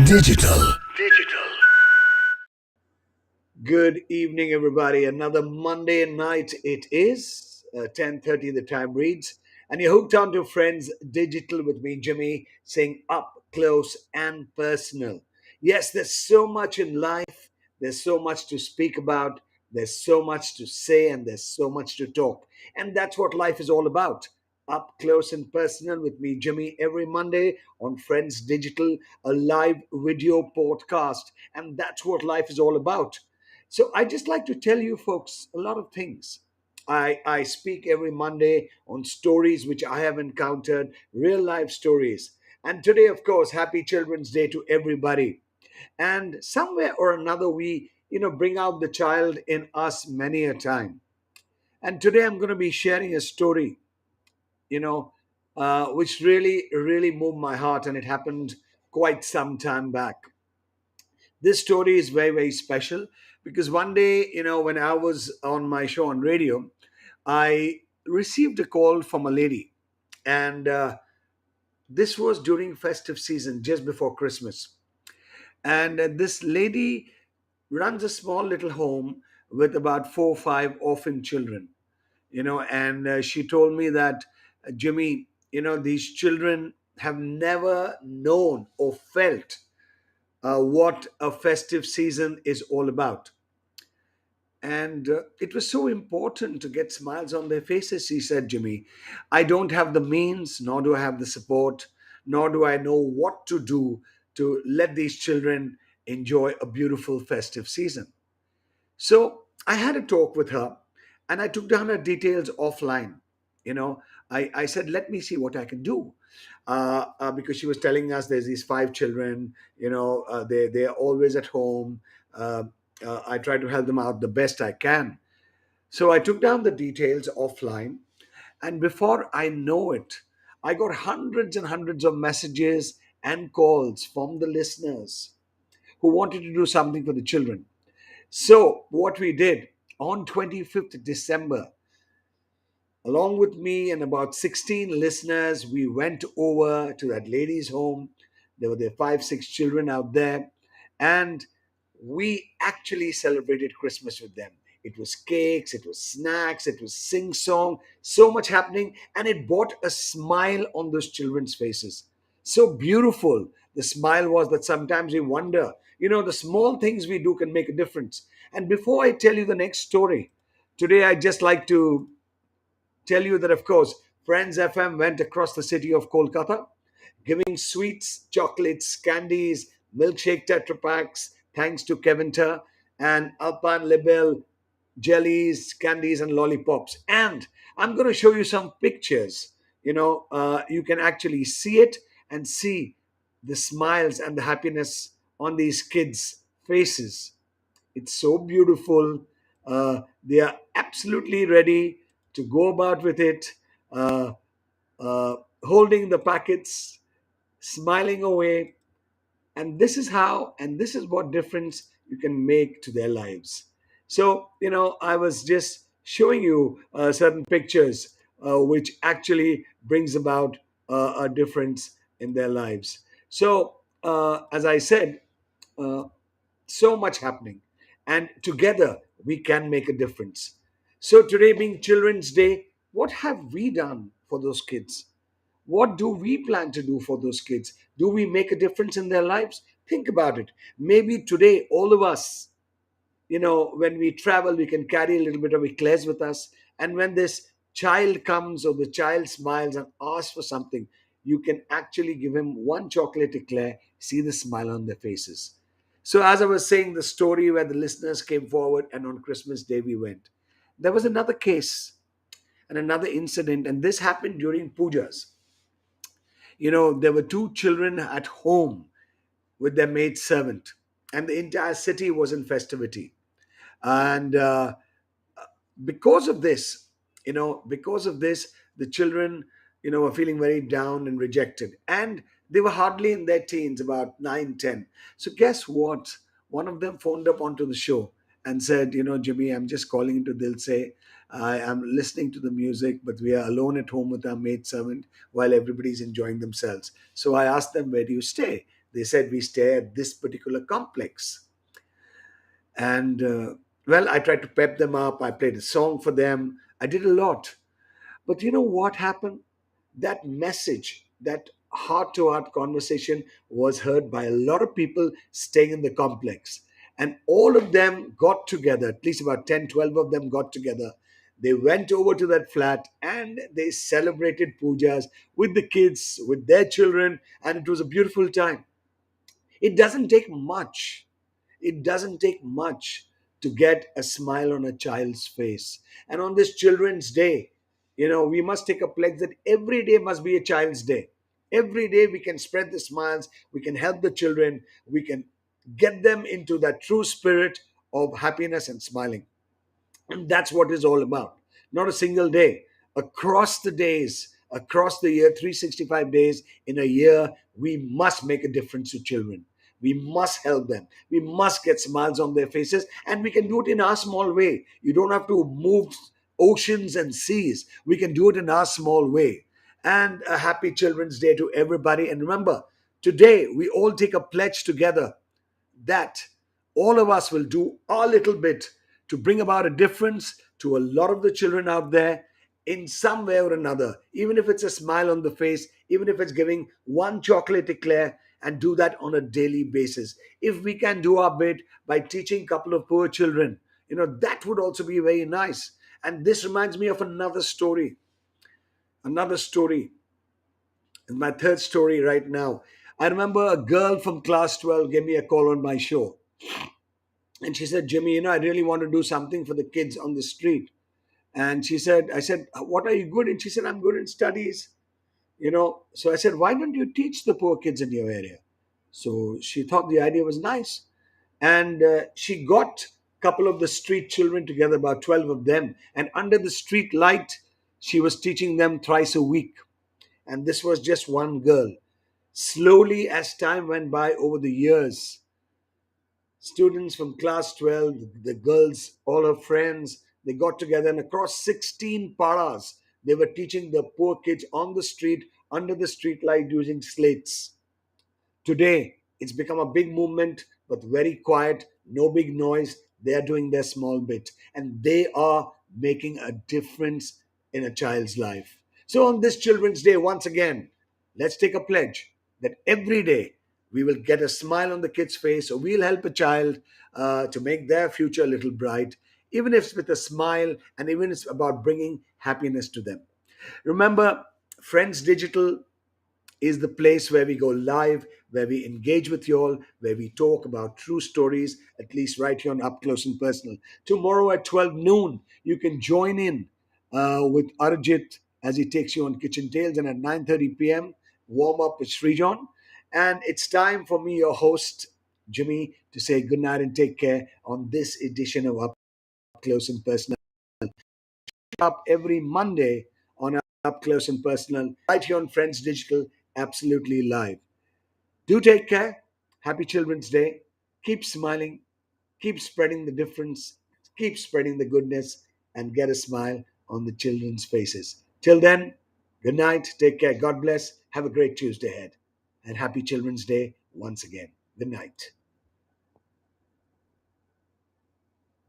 Digital. Good evening, everybody. Another Monday night it is. 10:30 the time reads. And you're hooked on to Friends Digital with me, Jimmy, saying up close and personal. Yes, there's so much in life. There's so much to speak about. There's so much to say, and there's so much to talk. And that's what life is all about. Up close and personal with me, Jimmy, every Monday on Friends Digital, a live video podcast. And that's what life is all about. So I just like to tell you folks a lot of things. I speak every Monday on stories which I have encountered, real life stories. And today, of course, happy Children's Day to everybody. And somewhere or another, we, bring out the child in us many a time. And today I'm going to be sharing a story, you know, which really, really moved my heart. And it happened quite some time back. This story is very, very special because one day, when I was on my show on radio, I received a call from a lady. And this was during festive season, just before Christmas. And this lady runs a small little home with about 4 or 5 orphan children, and she told me that, Jimmy, these children have never known or felt what a festive season is all about. And it was so important to get smiles on their faces, he said, Jimmy. I don't have the means, nor do I have the support, nor do I know what to do to let these children enjoy a beautiful festive season. So I had a talk with her and I took down her details offline. You know, I said, let me see what I can do. Because she was telling us there's these 5 children, they're always at home. Uh, I try to help them out the best I can. So I took down the details offline. And before I know it, I got hundreds and hundreds of messages and calls from the listeners who wanted to do something for the children. So, what we did on 25th December, along with me and about 16 listeners, we went over to that lady's home. There were 5, 6 children out there, and we actually celebrated Christmas with them. It was cakes, it was snacks, it was sing song, so much happening, and it brought a smile on those children's faces. So beautiful. The smile was that sometimes we wonder, the small things we do can make a difference. And before I tell you the next story, today I just like to tell you that, of course, Friends FM went across the city of Kolkata, giving sweets, chocolates, candies, milkshake Tetra packs, thanks to Kevinter and Alpan Libel, jellies, candies, and lollipops. And I'm going to show you some pictures. You can actually see it and see the smiles and the happiness on these kids' faces. It's so beautiful. They are absolutely ready to go about with it, uh, holding the packets, smiling away. And this is how, and this is what difference you can make to their lives. So, I was just showing you certain pictures which actually brings about a difference in their lives. So, as I said, uh, so much happening, and together we can make a difference. So today being Children's Day, what have we done for those kids? What do we plan to do for those kids? Do we make a difference in their lives? Think about it. Maybe today all of us, when we travel, we can carry a little bit of eclairs with us. And when this child comes or the child smiles and asks for something, you can actually give him one chocolate eclair, see the smile on their faces. So, as I was saying, the story where the listeners came forward and on Christmas Day we went. There was another case and another incident, and this happened during pujas. There were 2 children at home with their maid servant, and the entire city was in festivity. And because of this, the children, were feeling very down and rejected, and they were hardly in their teens, about 9, 10. So guess what, one of them phoned up onto the show and said, Jimmy, I'm just calling into Dil say, I am listening to the music, but we are alone at home with our maid servant while everybody's enjoying themselves. So I asked them, where do you stay? They said we stay at this particular complex. And well, I tried to pep them up. I played a song for them. I did a lot. But you know what happened? That message, that heart to heart conversation was heard by a lot of people staying in the complex. And all of them got together, at least about 10, 12 of them got together. They went over to that flat and they celebrated pujas with the kids, with their children, and it was a beautiful time. It doesn't take much. It doesn't take much to get a smile on a child's face. And on this Children's Day, we must take a pledge that every day must be a child's day. Every day we can spread the smiles, we can help the children, we can get them into that true spirit of happiness and smiling. And that's what it's all about. Not a single day. Across the days, across the year, 365 days in a year, we must make a difference to children. We must help them. We must get smiles on their faces, and we can do it in our small way. You don't have to move oceans and seas. We can do it in our small way. And a happy Children's Day to everybody. And remember, today we all take a pledge together that all of us will do our little bit to bring about a difference to a lot of the children out there in some way or another, even if it's a smile on the face, even if it's giving one chocolate eclair, and do that on a daily basis. If we can do our bit by teaching a couple of poor children, that would also be very nice. And this reminds me of another story, my third story right now. I remember a girl from class 12 gave me a call on my show. And she said, Jimmy, I really want to do something for the kids on the street. And I said, what are you good in? She said, I'm good in studies. So I said, why don't you teach the poor kids in your area? So she thought the idea was nice. And she got a couple of the street children together, about 12 of them. And under the street light, she was teaching them thrice a week. And this was just one girl. Slowly, as time went by over the years, students from class 12, the girls, all her friends, they got together and across 16 paras, they were teaching the poor kids on the street, under the street light using slates. Today, it's become a big movement, but very quiet, no big noise. They are doing their small bit, and they are making a difference in a child's life. So, on this Children's Day, once again, let's take a pledge that every day we will get a smile on the kid's face, or we'll help a child to make their future a little bright, even if it's with a smile, and even if it's about bringing happiness to them. Remember, Friends Digital is the place where we go live, where we engage with you all, where we talk about true stories, at least right here on Up Close and Personal. Tomorrow at 12 noon, you can join in with Arjit as he takes you on Kitchen Tales, and at 9:30 p.m., warm up with Srijan. And it's time for me, your host, Jimmy, to say good night and take care on this edition of Up Close and Personal. Up every Monday on Up Close and Personal, right here on Friends Digital, absolutely live. Do take care. Happy Children's Day. Keep smiling. Keep spreading the difference. Keep spreading the goodness and get a smile on the children's faces. Till then, good night. Take care. God bless. Have a great Tuesday ahead. And happy Children's Day once again. Good night.